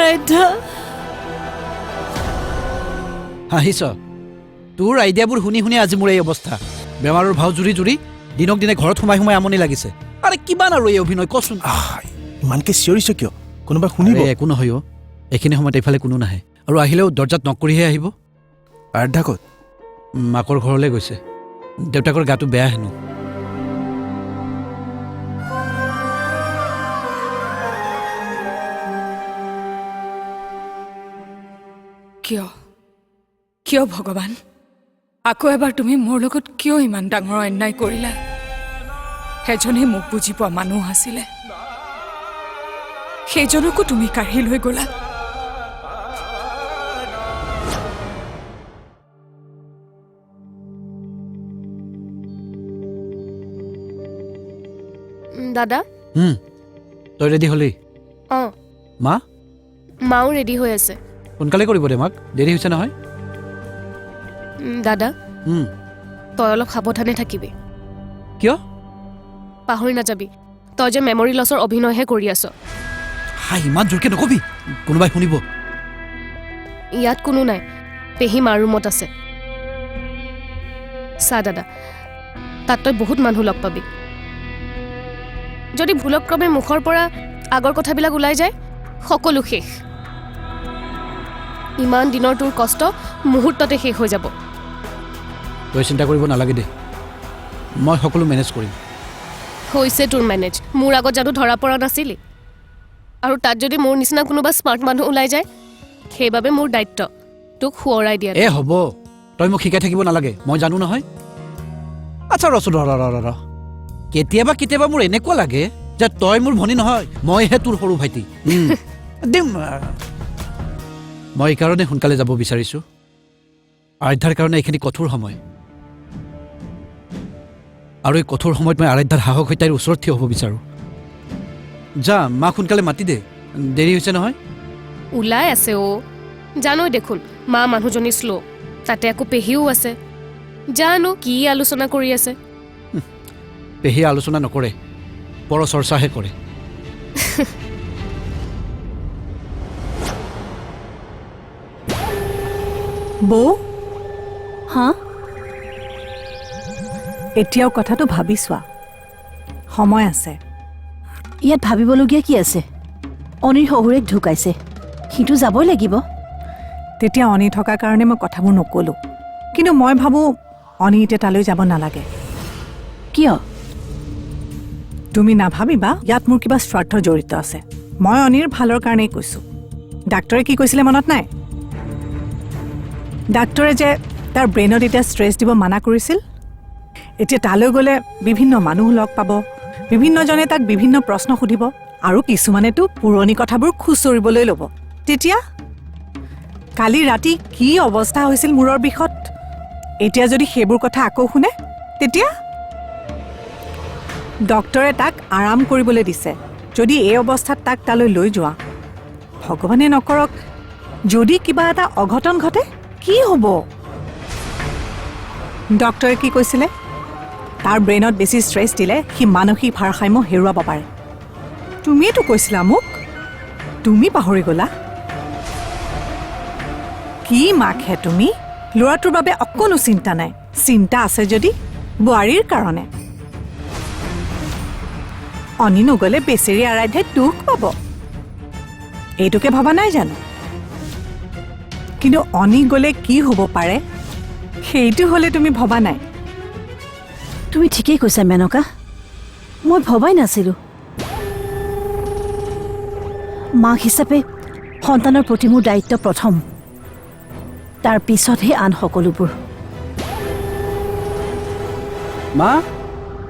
আৰাধ্যা হাঁহিছ তোৰ আইডিয়াবোৰ শুনি শুনি আজি মোৰ এই অৱস্থা বেমাৰৰ ভাও জুৰি জুৰি দিনক দিনে ঘৰত সোমাই সোমাই আমনি লাগিছে আৰে কিমান আৰু এই অভিনয় কচোন ইমানকে চিঞৰিছ কিয় কোনোবা শুনিব একো নহয় অ এইখিনি সময়ত এইফালে কোনো নাহে আৰু আহিলেও দৰ্জাত নক কৰিহে আহিব আৰাধ্যা ক'ত মাকৰ ঘৰলৈ গৈছে দেউতাকৰ গাটো বেয়া হেনো কিয় কিয় ভগৱান আকৌ এবাৰ তুমি মোৰ লগত কিয় ইমান ডাঙৰ অন্যায় কৰিলা এজনে মোক বুজি পোৱা মানুহ আছিলে সেইজনকো তুমি কাঢ়ি লৈ গ'লা দাদা তই ৰেডি হলি অঁ মা মাও ৰেডি হৈ আছে সোনকালে কৰিব দে মাক দেৰি হৈছে নহয় দাদা তই অলপ সাৱধানে থাকিবি কিয় পাহৰি নাযাবি তই যে মেমৰি লছৰ অভিনয়হে কৰি আছ হাই ইমান জোৰকে নকবি কোনোবাই শুনিব ইয়াত কোনো নাই পেহী মাৰ ৰুমত আছে চা দাদা তাত তই বহুত মানুহ লগ পাবি যদি ভুলক্ৰমে মুখৰ পৰা আগৰ কথাবিলাক ওলাই যায় সকলো শেষ ইমান দিনৰ তোৰ কষ্ট মুহূৰ্ততে শেষ হৈ যাব তই চিন্তা কৰিব নালাগে দে মই সকলো মেনেজ কৰিম হৈছে তোৰ মেনেজ মোৰ আগত জানো ধৰা পৰা নাছিলি আৰু তাত যদি মোৰ নিচিনা কোনোবা স্মাৰ্ট মানুহ ওলাই যায় সেইবাবে মোৰ দায়িত্ব তোক সোঁৱৰাই দিয়া হ'ব তই মোক শিকাই থাকিব নালাগে মই জানো নহয় আচ্ছা ৰচোন ৰ কেতিয়াবা কেতিয়াবা মোৰ এনেকুৱা লাগে যে তই মোৰ ভনী নহয় মইহে তোৰ সৰু ভাইটি দিম মই এইকাৰণে সোনকালে যাব বিচাৰিছোঁ আৰাধ্যাৰ কাৰণে এইখিনি কঠোৰ সময় আৰু এই কঠোৰ সময়ত মই আৰাধ্যাৰ সাহস হৈ তাইৰ ওচৰত থিয় হ'ব বিচাৰোঁ যা মাক সোনকালে মাতি দে দেৰি হৈছে নহয় ওলাই আছে জানই দেখোন মা মানুহজনী শ্ল' তাতে আকৌ পেহীও আছে জানো কি আলোচনা কৰি আছে পেহীয়ে আলোচনা নকৰে পৰ চৰ্চাহে কৰে বৌ হা এতিয়াও কথাটো ভাবি চোৱা সময় আছে ইয়াত ভাবিবলগীয়া কি আছে অনিৰ শহুৰেক ঢুকাইছে সিটো যাবই লাগিব তেতিয়া অনি থকাৰ কাৰণে মই কথাবোৰ নক'লোঁ কিন্তু মই ভাবোঁ অনি এতিয়া তালৈ যাব নালাগে কিয় তুমি নাভাবিবা ইয়াত মোৰ কিবা স্বাৰ্থ জড়িত আছে মই অনিৰ ভালৰ কাৰণেই কৈছোঁ ডাক্তৰে কি কৈছিলে মনত নাই ডাক্তৰে যে তাৰ ব্ৰেইনত এতিয়া ষ্ট্ৰেছ দিব মানা কৰিছিল এতিয়া তালৈ গ'লে বিভিন্ন মানুহ লগ পাব বিভিন্নজনে তাক বিভিন্ন প্ৰশ্ন সুধিব আৰু কিছুমানেতো পুৰণি কথাবোৰ খুচৰিবলৈ ল'ব তেতিয়া কালি ৰাতি কি অৱস্থা হৈছিল মূৰৰ বিষত এতিয়া যদি সেইবোৰ কথা আকৌ শুনে তেতিয়া ডক্তৰে তাক আৰাম কৰিবলৈ দিছে যদি এই অৱস্থাত তাক তালৈ লৈ যোৱা ভগৱানে নকৰক যদি কিবা এটা অঘটন ঘটে কি হ'ব ডক্তৰে কি কৈছিলে তাৰ ব্ৰেইনত বেছি ষ্ট্ৰেছ দিলে সি মানসিক ভাৰসাম্য হেৰুৱাব পাৰে তুমিয়েতো কৈছিলা মোক তুমি পাহৰি গ'লা কি মাকহে তুমি ল'ৰাটোৰ বাবে অকণো চিন্তা নাই চিন্তা আছে যদি বোৱাৰীৰ কাৰণে অনি নগ'লে বেচেৰী আৰাধ্যাই দুখ পাব এইটোকে ভবা নাই জানো কিন্তু অনি গ'লে কি হ'ব পাৰে সেইটো হ'লে তুমি ভবা নাই তুমি ঠিকেই কৈছা মেনকা মই ভবাই নাছিলোঁ মাক হিচাপে সন্তানৰ প্ৰতি মোৰ দায়িত্ব প্ৰথম তাৰ পিছতহে আন সকলোবোৰ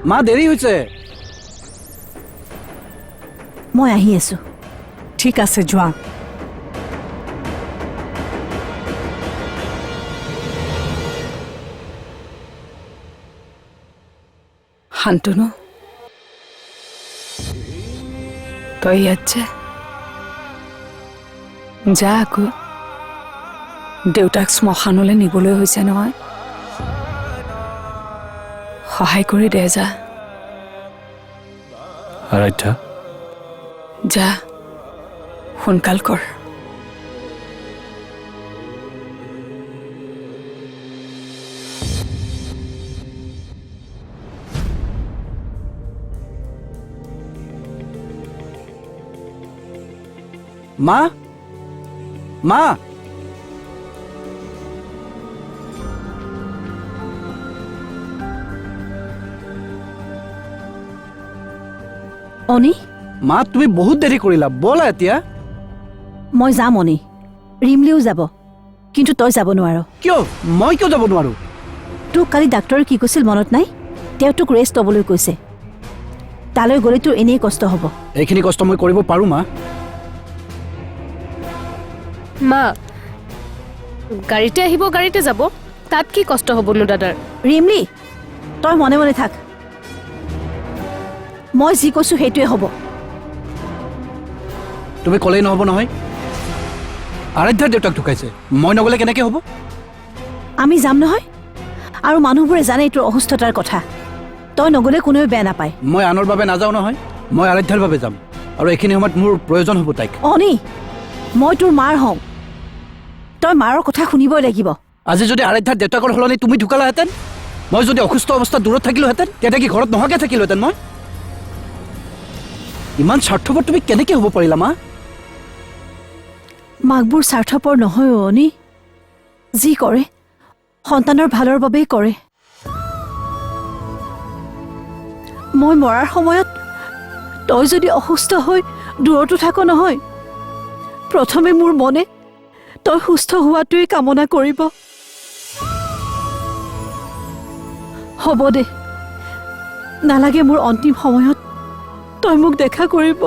মা দেৰি হৈছে মই আহি আছোঁ ঠিক আছে যোৱা শান্তনু তই ইয়াত যা আকৌ দেউতাক শ্মশানলৈ নিবলৈ হৈছে নহয় সহায় কৰি দে যা আৰাধ্যা যা সোনকাল কৰ মা মা অনি মা তুমি বহুত দেৰি কৰিলা ব'লা এতিয়া মই যাম অনি ৰিমলিও যাব কিন্তু তই যাব নোৱাৰ কিয় মই কিয় যাব নোৱাৰো তোক কালি ডাক্তৰে কি কৈছিল মনত নাই তেওঁ তোক ৰেষ্ট ল'বলৈ কৈছে তালৈ গ'লে তোৰ এনেই কষ্ট হ'ব এইখিনি কষ্ট মই কৰিব পাৰোঁ মা মা গাড়ীতে আহিব গাড়ীতে যাব তাত কি কষ্ট হ'বনো দাদাৰ ৰিমলি তই মনে মনে থাক মই যি কৈছোঁ সেইটোৱে হ'ব তুমি ক'লেই নহ'ব নহয় আৰাধ্যাৰ দেউতাক ঢুকাইছে মই নগ'লে কেনেকৈ হ'ব আমি যাম নহয় আৰু মানুহবোৰে জানে তোৰ অসুস্থতাৰ কথা তই নগ'লে কোনেও বেয়া নাপায় মই আনৰ বাবে নাযাওঁ নহয় মই আৰাধ্যাৰ বাবে যাম আৰু এইখিনি সময়ত মোৰ প্ৰয়োজন হ'ব তাইক অনি মই তোৰ মাৰ হওঁ তই মাৰৰ কথা শুনিবই লাগিব আজি যদি আৰাধ্যাৰ দেউতাকৰ সলনি তুমি ঢুকালাহেঁতেন মই যদি অসুস্থ অৱস্থাত দূৰত থাকিলোহেঁতেন তেতিয়া কি ঘৰত নোহোৱাকৈ থাকিলোহেঁতেন মই ইমান স্বাৰ্থপৰ তুমি কেনেকৈ হ'ব পাৰিলা মা মাকবোৰ স্বাৰ্থপৰ নহয় অনি যি কৰে সন্তানৰ ভালৰ বাবেই কৰে মই মৰাৰ সময়ত তই যদি অসুস্থ হৈ দূৰতো থাক নহয় প্ৰথমে মোৰ মনে তই সুস্থ হোৱাটোৱেই কামনা কৰিব হ'ব দে নালাগে মোৰ অন্তিম সময়ত তই মোক দেখা কৰিব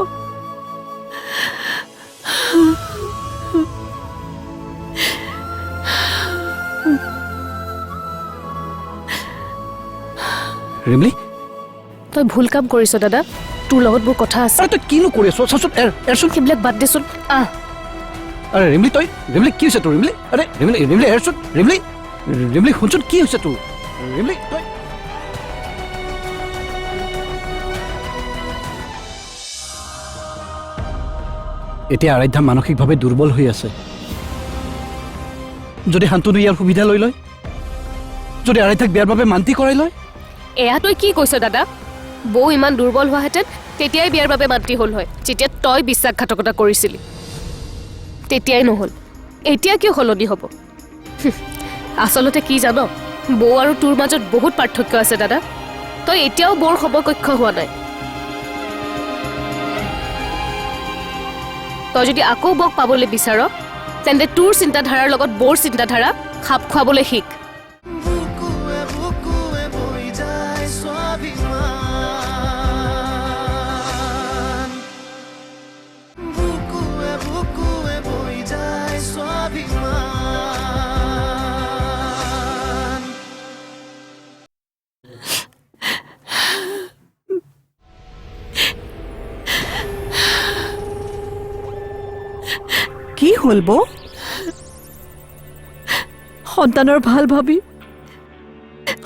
ৰিমলি তই ভুল কাম কৰিছ দাদা তোৰ লগত মোৰ কথা আছে আৰে তই কিনো কৰি আছ চাচোন এৰচোন সেইবিলাক বাদ দেচোন আহ আৰে ৰিমলি কি হৈছে তোৰ ৰিমলি আৰে ৰিমলি এৰচোন ৰিমলি শুনচোন কি হৈছে তোৰ ৰিমলি তই এতিয়া আৰাধ্যা মানসিকভাৱে দুৰ্বল হৈ আছে যদি শান্তনু ইয়াৰ সুবিধা লৈ লয় যদি আৰাধ্যাক বিয়াৰ বাবে মান্তি কৰাই লয় এয়া তই কি কৈছ দাদা বৌ ইমান দুৰ্বল হোৱাহেঁতেন তেতিয়াই বিয়াৰ বাবে মান্তি হ'ল হয় যেতিয়া তই বিশ্বাসঘাতকতা কৰিছিলি তেতিয়াই নহ'ল এতিয়া কিয় সলনি হ'ব আচলতে কি জান বৌ আৰু তোৰ মাজত বহুত পাৰ্থক্য আছে দাদা তই এতিয়াও বৌৰ সমকক্ষ হোৱা নাই তই যদি আকৌ বৌক পাবলৈ বিচাৰ তেন্তে তোৰ চিন্তাধাৰাৰ লগত বৌৰ চিন্তাধাৰা খাপ খুৱাবলৈ শিক কি হ'ল বৌ সন্তানৰ ভাল ভাবি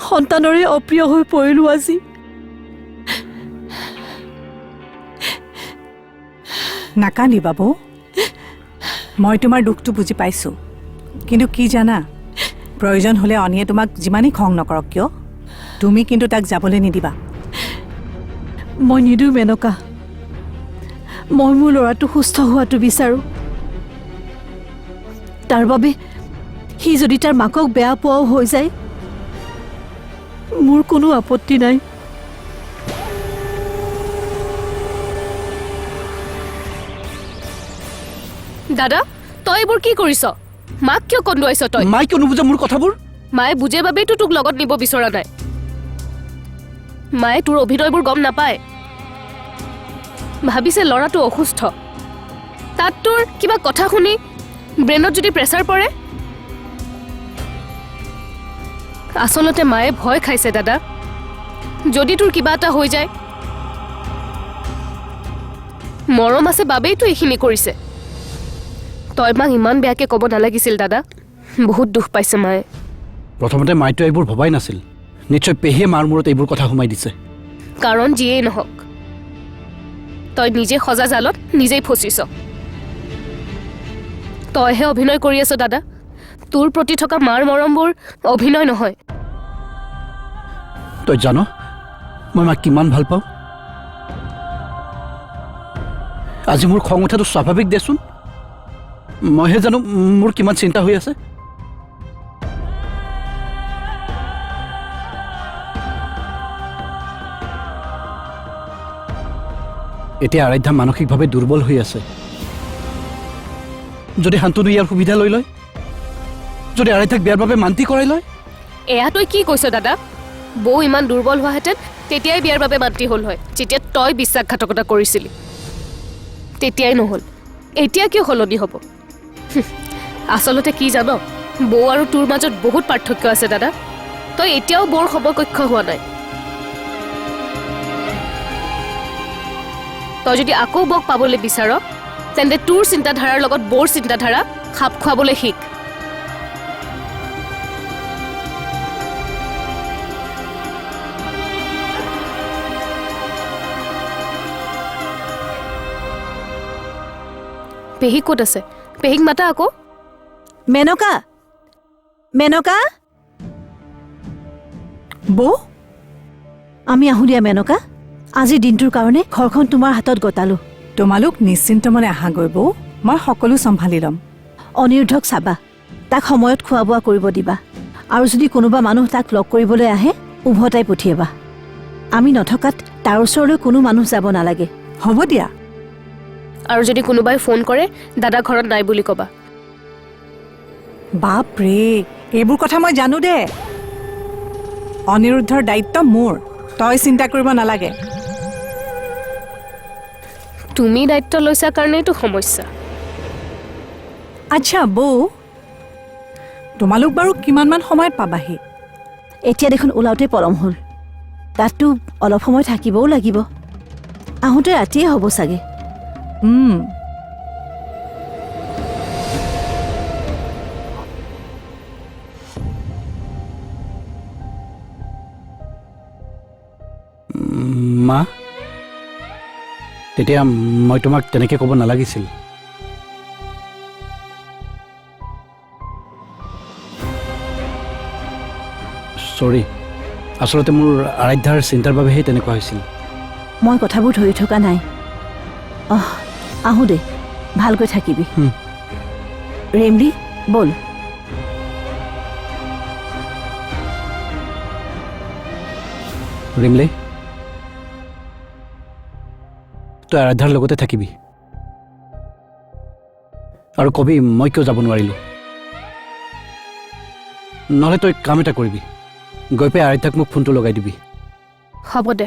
সন্তানৰে অপ্ৰিয় হৈ পৰিলোঁ আজি নাকান্দিবা বৌ মই তোমাৰ দুখটো বুজি পাইছোঁ কিন্তু কি জানা প্ৰয়োজন হ'লে অনিয়ে তোমাক যিমানেই খং নকৰক কিয় তুমি কিন্তু তাক যাবলৈ নিদিবা মই নিদিওঁ মেনকা মই মোৰ ল'ৰাটো সুস্থ হোৱাটো বিচাৰোঁ তাৰ বাবে সি যদি তাৰ মাকক বেয়া পোৱাও হৈ যায় মোৰ কোনো আপত্তি নাই দাদা তই এইবোৰ কি কৰিছ মাক কিয় কন্দুৱাইছ তই মায়ে কিয় নুবুজে মোৰ কথাবোৰ মায়ে বুজে বাবেইতো তোক লগত নিব বিচৰা নাই মায়ে তোৰ অভিনয়বোৰ গম নাপায় ভাবিছে ল'ৰাটো অসুস্থ তাত তোৰ কিবা কথা শুনি ব্ৰেইনত যদি প্ৰেছাৰ পৰে আচলতে মায়ে ভয় খাইছে দাদা যদি তোৰ কিবা এটা হৈ যায় মৰম আছে বাবেইতো এইখিনি কৰিছে তই মাক ইমান বেয়াকে ক'ব নালাগিছিল দাদা বহুত দুখ পাইছে মায়ে প্ৰথমতে মাইতো এইবোৰ ভবাই নাছিল নিশ্চয় পেহীয়ে মাৰ মূৰত এইবোৰ কথা সোমাই দিছে কাৰণ যিয়েই নহওক তই নিজে সজা জালত নিজেই ফচিছ তইহে অভিনয় কৰি আছ দাদা তোৰ প্ৰতি থকা মাৰ মৰমবোৰ অভিনয় নহয় তই জান মই মাক কিমান ভাল পাওঁ আজি মোৰ খং উঠাটো স্বাভাৱিক দেচোন মইহে জানো মোৰ কিমান চিন্তা হৈ আছে। এতিয়া আৰাধ্যা মানসিকভাৱে দুৰ্বল হৈ আছে। যদি শান্তনু ইয়াৰ সুবিধা লৈ লয়, যদি আৰাধ্যাক বিয়াৰ বাবে মান্তি কৰাই লয়। এয়া তই কি কৈছ দাদা? বৌ ইমান দুৰ্বল হোৱাহেঁতেন তেতিয়াই বিয়াৰ বাবে মান্তি হ'ল হয়, যেতিয়া তই বিশ্বাসঘাতকতা কৰিছিলি। তেতিয়াই নহ'ল, এতিয়া কিয় সলনি হ'ব? আচলতে কি জান, বৌ আৰু তোৰ মাজত বহুত পাৰ্থক্য আছে দাদা। তই এতিয়াও বৌৰ সমকক্ষ হোৱা নাই। তই যদি আকৌ বৌক পাবলৈ বিচাৰ, তেন্তে তোৰ চিন্তাধাৰাৰ লগত বৌৰ চিন্তাধাৰা খাপ খুৱাবলৈ শিক। পেহীক ক'ত আছে? পেহীক মাতা আকৌ। মেনকা, মেনকা, বৌ, আমি আহোঁ দিয়া মেনকা। আজিৰ দিনটোৰ কাৰণে ঘৰখন তোমাৰ হাতত গতালো। তোমালোক নিশ্চিন্ত মনে আহাগৈ বৌ, মই সকলো চম্ভালি ল'ম। অনিৰুদ্ধক চাবা, তাক সময়ত খোৱা বোৱা কৰিব দিবা, আৰু যদি কোনোবা মানুহ তাক লগ কৰিবলৈ আহে উভতাই পঠিয়াবা। আমি নথকাত তাৰ ওচৰলৈ কোনো মানুহ যাব নালাগে। হ'ব দিয়া। আৰু যদি কোনোবাই ফোন কৰে, দাদা ঘৰত নাই বুলি ক'বা। বাপৰে, এইবোৰ কথা মই জানো দে। অনিৰুদ্ধৰ দায়িত্ব মোৰ, তই চিন্তা কৰিব নালাগে। তুমি দায়িত্ব লৈছা কাৰণেইতো সমস্যা। আচ্ছা বৌ, তোমালোক বাৰু কিমানমান সময়ত পাবাহি? এতিয়া দেখোন ওলাওঁতে পলম হ'ল। তাততো অলপ সময় থাকিবও লাগিব। আহোঁতে ৰাতিয়ে হ'ব চাগে। মা, তেতিয়া মই তোমাক তেনেকৈ ক'ব নালাগিছিল। চৰি, আচলতে মোৰ আৰাধ্যাৰ চিন্তাৰ বাবেহে তেনেকুৱা হৈছিল। মই কথাবোৰ ধৰি থকা নাই। আহোঁ দে, ভালকৈ থাকিবি। ৰেমলি, ব'ল। ৰিমলে, তই আৰাধ্যাৰ লগতে থাকিবি আৰু কবি মই কিয় যাব নোৱাৰিলোঁ। নহ'লে তই কাম এটা কৰিবি, গৈ পাই আৰাধ্যাক মোক ফোনটো লগাই দিবি। হ'ব দে।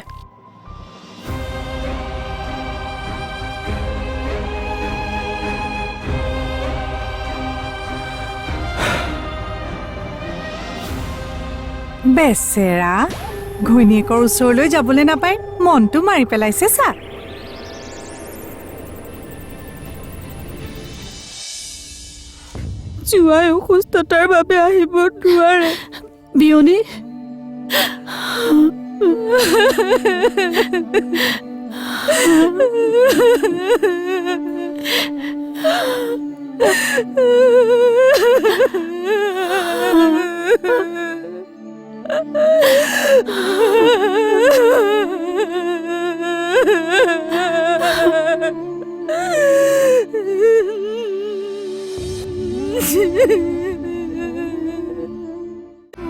বেচেৰা, ঘৈণীয়েকৰ ওচৰলৈ যাবলৈ নাপায় মনটো মাৰি পেলাইছে চা। জোঁৱাই অসুস্থতাৰ বাবে আহিব নোৱাৰে। বিয়নী,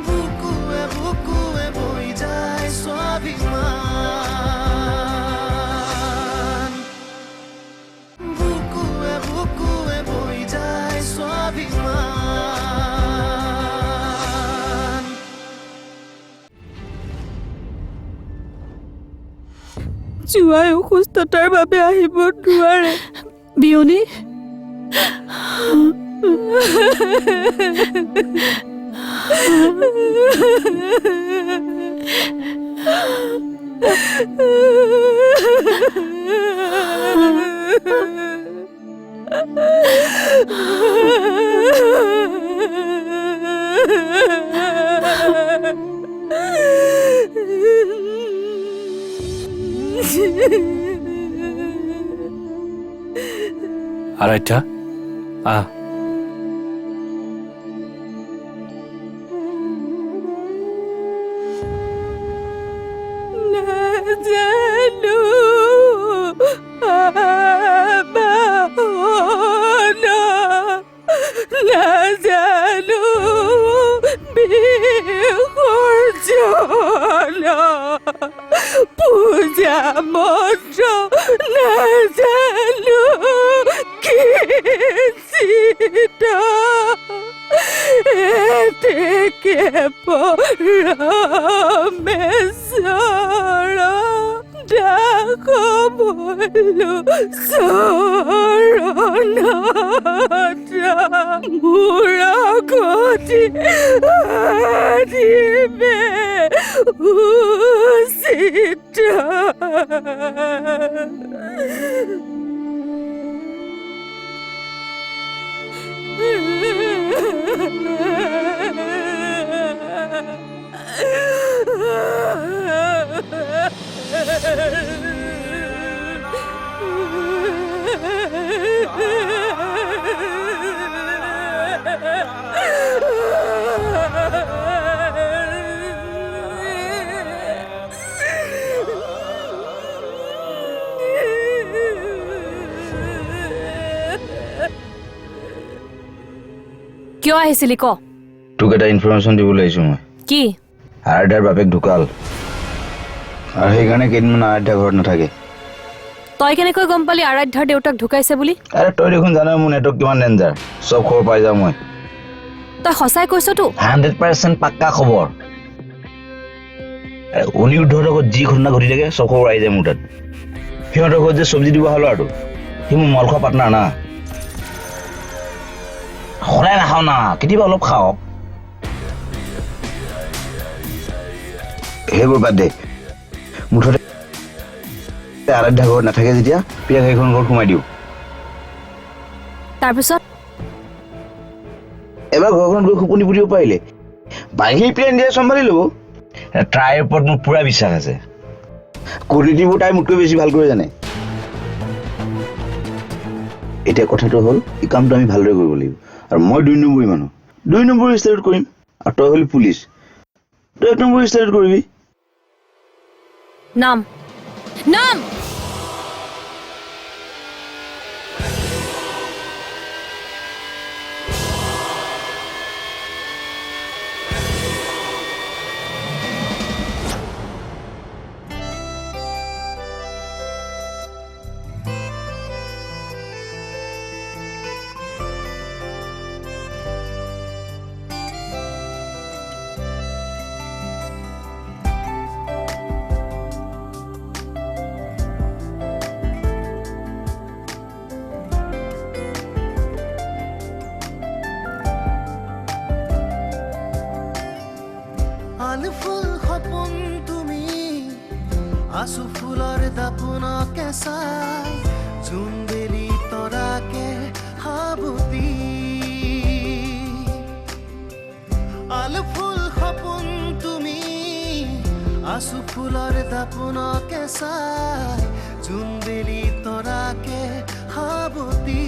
বুকুৱে বৈ যায় স্বাভিমান, বুকুৱে বৈ যায় স্বাভিমান। জোঁৱাই অসুস্থতাৰ বাবে আহিব নোৱাৰে। বিয়নী, আৰাধ্যা, আহ। নাজানো আবাহন দুটা মন্ত্ৰ নাজানো কি চিতা এতেকে পৰমেশ্বৰ ডাকবলো চৰণতা মোৰ গতি দিবে উচিত কিয় আহিছিলি ক তোক এটা ইনফৰমেশ্যন দিবলৈ আহিছোঁ মই কি আৰাধ্যাৰ বাপেক ঢুকাল আৰু সেইকাৰণে কেইদিনমান আৰাধ্যা ঘৰত নাথাকে তই কেনেকৈ গম পালি আৰাধ্যাৰ দেউতাক ঢুকাইছে বুলি আৰে তই দেখোন জানো মোৰ নেটৱৰ্ক কিমান ডেঞ্জাৰ চব খবৰ পাই যাওঁ মই তই সঁচাই কৈছতো 100% পাক্কা খবৰ অনিৰুদ্ধৰ লগত যি ঘটনা ঘটি থাকে চব খবৰ আহি যায় মোৰ তাত সিহঁতৰ ঘৰত যে চব্জি দিব অহা ল'ৰাটো সি মোৰ মল খোৱা পাৰ্টনাৰ না সদায় নাখাওঁ না কেতিয়াবা অলপ খাওঁ সেইবোৰ বাদ দে মুঠতে আৰাধ্যা ঘৰত নাথাকে যেতিয়া প্ৰিয়াক সেইখন ঘৰত সোমাই দিওঁ তাৰপিছত এবাৰ ঘৰখনত গৈ খুপুনি পুতিব পাৰিলে বাহিৰ প্ৰিয়া নিজে চম্ভালি ল'ব তাইৰ ওপৰত মোৰ পুৰা বিশ্বাস আছে কোৱালিটিবোৰ তাই মোতকৈ বেছি ভালকৈ জানে এতিয়া কথাটো হ'ল এই কামটো আমি ভালদৰে কৰিব লাগিব আৰু মই 2 নম্বৰী মানুহ 2 নম্বৰ ষ্টাৰ্ট কৰিম আৰু তই হ'লি পুলিচ তই 1 নম্বৰ ষ্টাৰ্ট কৰিবি নাম নাম আলফুল সপোন তুমি আছু ফুলৰ দাপোনকে চাই জোনবেলি তৰাকে সাবতি আলফুল সপোন তুমি আছু ফুলৰ দাপোনকে চাই জোনবেলি তৰাকে সাবতি